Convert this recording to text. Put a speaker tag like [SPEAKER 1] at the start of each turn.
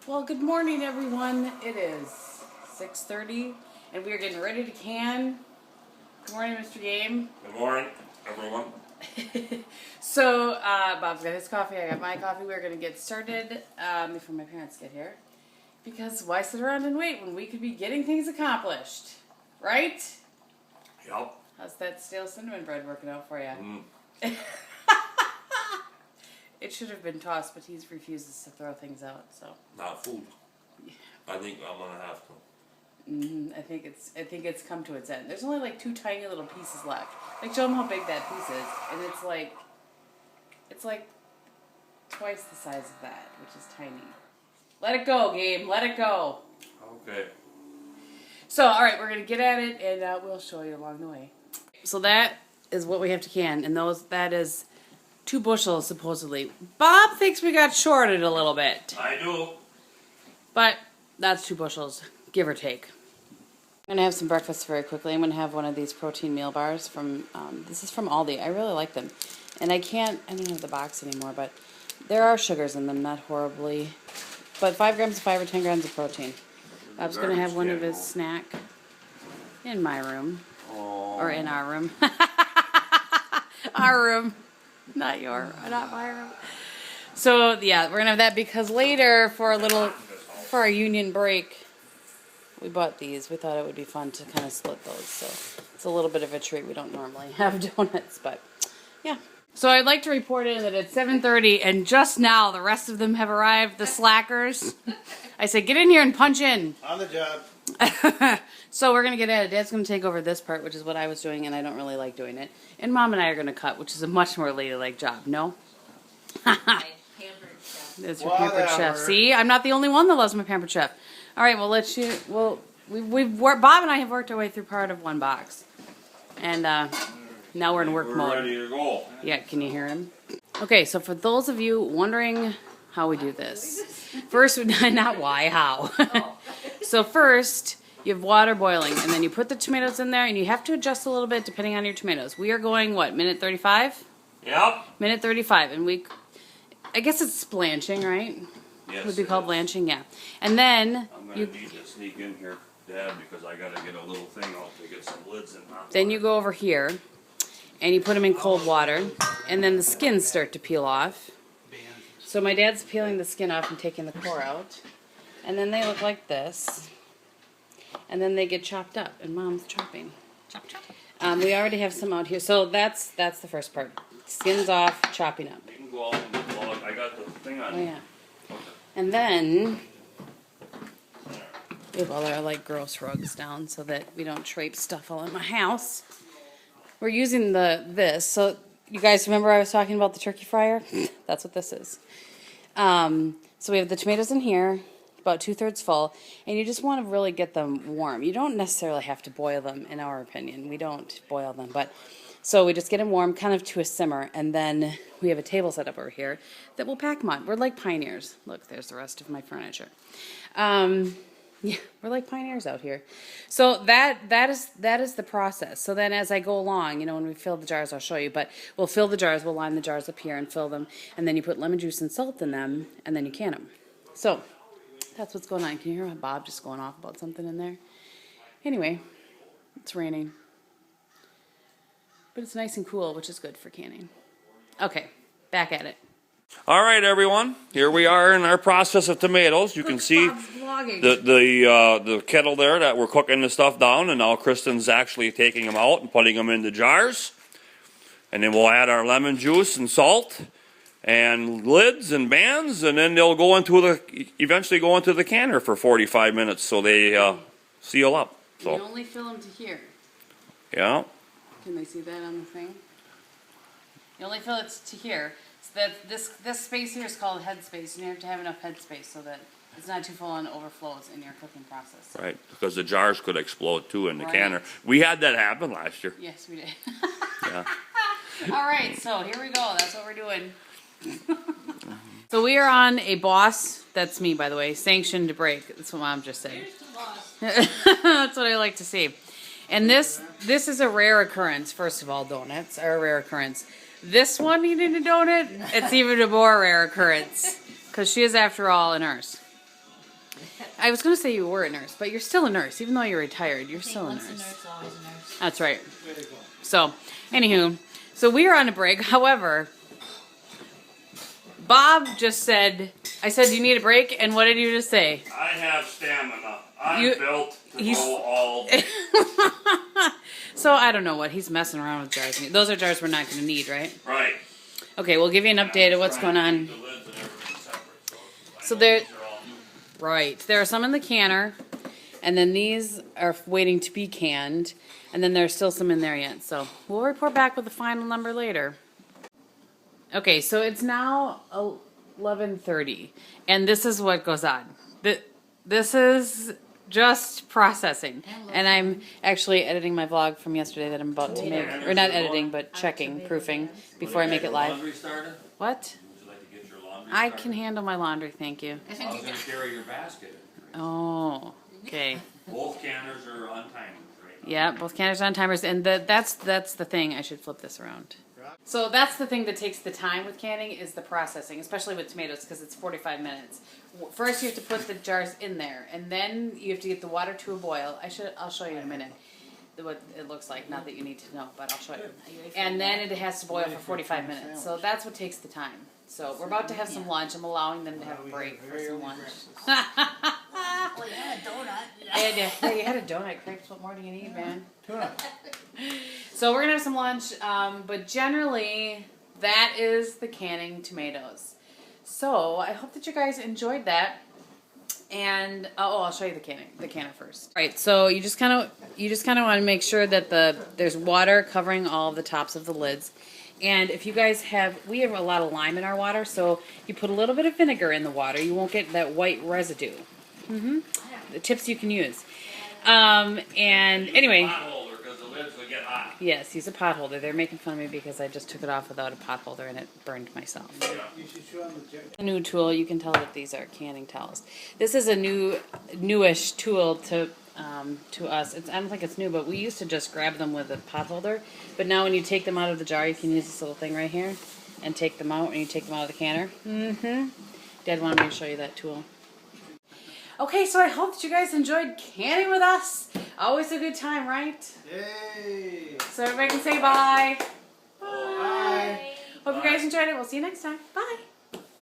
[SPEAKER 1] Well, good morning, everyone. It is 6:30, and we are getting ready to can. Good morning, Mr. Gehm.
[SPEAKER 2] Good morning, everyone.
[SPEAKER 1] So, Bob's got his coffee, I got my coffee. We're going to get started before my parents get here. Because why sit around and wait when we could be getting things accomplished? Right?
[SPEAKER 2] Yep.
[SPEAKER 1] How's that stale cinnamon bread working out for you? It should have been tossed, but he refuses to throw things out. So
[SPEAKER 2] Not food. I think I'm gonna have to.
[SPEAKER 1] I think it's come to its end. There's only like 2 tiny little pieces left. Like, show them how big that piece is, and it's like twice the size of that, which is tiny. Let it go, Gabe. Let it go.
[SPEAKER 2] Okay.
[SPEAKER 1] So, all right, we're gonna get at it, and we'll show you along the way. So that is what we have to can, and that is 2 bushels supposedly. Bob thinks we got shorted a little bit,
[SPEAKER 2] I do.
[SPEAKER 1] but that's 2 bushels, give or take. I'm going to have some breakfast very quickly. I'm going to have one of these protein meal bars from, this is from Aldi. I really like them. And I don't have the box anymore, but there are sugars in them, not horribly. But 5 grams of fiber, 10 grams of protein. Bob's going to have one of his snack in my room.
[SPEAKER 2] Oh.
[SPEAKER 1] Or in our room. Our room. Not my room. So, yeah, we're going to have that because later for our union break, we bought these. We thought it would be fun to kind of split those. So it's a little bit of a treat. We don't normally have donuts, but yeah. So I'd like to report in that it's 7:30 and just now the rest of them have arrived, the slackers. I said, get in here and punch in.
[SPEAKER 3] On the job.
[SPEAKER 1] So we're going to get at it. Dad's going to take over this part, which is what I was doing, and I don't really like doing it. And Mom and I are going to cut, which is a much more ladylike job. No? That's your pampered chef. See, I'm not the only one that loves my pampered chef. All right, well, we've worked. Bob and I have worked our way through part of one box, and now we're in work mode.
[SPEAKER 2] We're ready to go.
[SPEAKER 1] Yeah, can you hear him? Okay, so for those of you wondering how we do this, first, not why, how. So first, you have water boiling, and then you put the tomatoes in there, and you have to adjust a little bit depending on your tomatoes. We are going what, minute 35?
[SPEAKER 2] Yep.
[SPEAKER 1] Minute 35, and I guess it's blanching, right?
[SPEAKER 2] Yes.
[SPEAKER 1] Would be called blanching, yeah. And then
[SPEAKER 2] I'm gonna need to sneak in here, Dad, because I gotta get a little thing out to get some lids in.
[SPEAKER 1] Then you go over here, and you put them in cold water, and then the skins start to peel off. So my dad's peeling the skin off and taking the core out, and then they look like this, and then they get chopped up, and Mom's chopping. Chop, chop. We already have some out here, so that's the first part. Skins off, chopping up.
[SPEAKER 2] You can go out and get the log. I got the thing on.
[SPEAKER 1] Oh yeah.
[SPEAKER 2] Okay.
[SPEAKER 1] And then we have all our like gross rugs down so that we don't trape stuff all in my house. We're using this. So you guys remember I was talking about the turkey fryer? That's what this is. So we have the tomatoes in here, about 2/3 full, and you just want to really get them warm. You don't necessarily have to boil them, in our opinion. We don't boil them, but so we just get them warm, kind of to a simmer, and then we have a table set up over here that we'll pack them on. We're like pioneers. Look, there's the rest of my furniture. Yeah, we're like pioneers out here. So that is the process. So then as I go along, when we fill the jars, I'll show you, but we'll fill the jars, we'll line the jars up here and fill them, and then you put lemon juice and salt in them, and then you can them. So that's what's going on. Can you hear Bob just going off about something in there? Anyway, it's raining. But it's nice and cool, which is good for canning. Okay, back at it.
[SPEAKER 2] All right, everyone. Here we are in our process of tomatoes. You can see the kettle there that we're cooking the stuff down, and now Kristin's actually taking them out and putting them into jars. And then we'll add our lemon juice and salt and lids and bands, and then they'll eventually go into the canner for 45 minutes so they seal up. So
[SPEAKER 1] you only fill them to here.
[SPEAKER 2] Yeah.
[SPEAKER 1] Can they see that on the thing? You only fill it to here. So that this space here is called head space, and you have to have enough head space so that it's not too full and overflows in your cooking process.
[SPEAKER 2] Right, because the jars could explode too in the
[SPEAKER 1] Right.
[SPEAKER 2] canner. We had that happen last year.
[SPEAKER 1] Yes, we did.
[SPEAKER 2] Yeah.
[SPEAKER 1] All right, so here we go. That's what we're doing. So we are on a boss, that's me by the way, sanctioned break. That's what Mom just said.
[SPEAKER 4] Here's the boss.
[SPEAKER 1] That's what I like to see. And this is a rare occurrence. First of all, donuts are a rare occurrence. This one eating a donut, it's even a more rare occurrence. Because she is, after all, a nurse. I was going to say you were a nurse, but you're still a nurse. Even though you're retired, you're still a
[SPEAKER 3] Once
[SPEAKER 1] nurse.
[SPEAKER 3] a nurse, always a nurse.
[SPEAKER 1] That's right. So, anywho, so we are on a break. However, Bob just said, I said, do you need a break? And what did you just say?
[SPEAKER 2] I have stamina. I'm built to go all day.
[SPEAKER 1] So, I don't know what. He's messing around with jars. Those are jars we're not going to need, right?
[SPEAKER 2] Right.
[SPEAKER 1] Okay, we'll give you an update of what's going on.
[SPEAKER 2] The lids and everything separate.
[SPEAKER 1] So there, right, there are some in the canner, and then these are waiting to be canned, and then there's still some in there yet. So we'll report back with the final number later. Okay, so it's now 11:30, and this is what goes on. This is just processing, and I'm actually editing my vlog from yesterday that I'm about to make, or not editing, but checking, proofing before I make it live.
[SPEAKER 2] Laundry started?
[SPEAKER 1] What?
[SPEAKER 2] Would you like to get your laundry
[SPEAKER 1] I
[SPEAKER 2] started?
[SPEAKER 1] can handle my laundry, thank you.
[SPEAKER 2] I was going to carry your basket.
[SPEAKER 1] Oh, okay.
[SPEAKER 2] Both canners are on timers right now.
[SPEAKER 1] Yeah, both canners on timers, and that's the thing. I should flip this around. So that's the thing that takes the time with canning is the processing, especially with tomatoes because it's 45 minutes. First, you have to put the jars in there, and then you have to get the water to a boil. I'll show you in a minute what it looks like. Not that you need to know, but I'll show you. And then it has to boil for 45 minutes. So that's what takes the time. So we're about to have some lunch. I'm allowing them to have a break for some lunch.
[SPEAKER 3] Well, you had a donut.
[SPEAKER 1] And yeah, you had a donut, crepes. What more do you need, man? So we're gonna have some lunch, but generally that is the canning tomatoes. So I hope that you guys enjoyed that. And I'll show you the canner first. All right, so you just kind of want to make sure that there's water covering all of the tops of the lids. And if you guys we have a lot of lime in our water, so you put a little bit of vinegar in the water, you won't get that white residue. The tips you can use. And anyway.
[SPEAKER 2] Because the lids will get hot.
[SPEAKER 1] Yes, use a pot holder. They're making fun of me because I just took it off without a pot holder and it burned myself. A new tool. You can tell that these are canning towels. This is a newish tool to us. I don't think it's new, but we used to just grab them with a pot holder. But now when you take them out of the jar, you can use this little thing right here and take them out, and you take them out of the canner. Dad wanted me to show you that tool. Okay, so I hope that you guys enjoyed canning with us. Always a good time, right?
[SPEAKER 4] Yay!
[SPEAKER 1] So everybody can say bye.
[SPEAKER 4] Bye.
[SPEAKER 1] Hope you guys enjoyed it. We'll see you next time. Bye.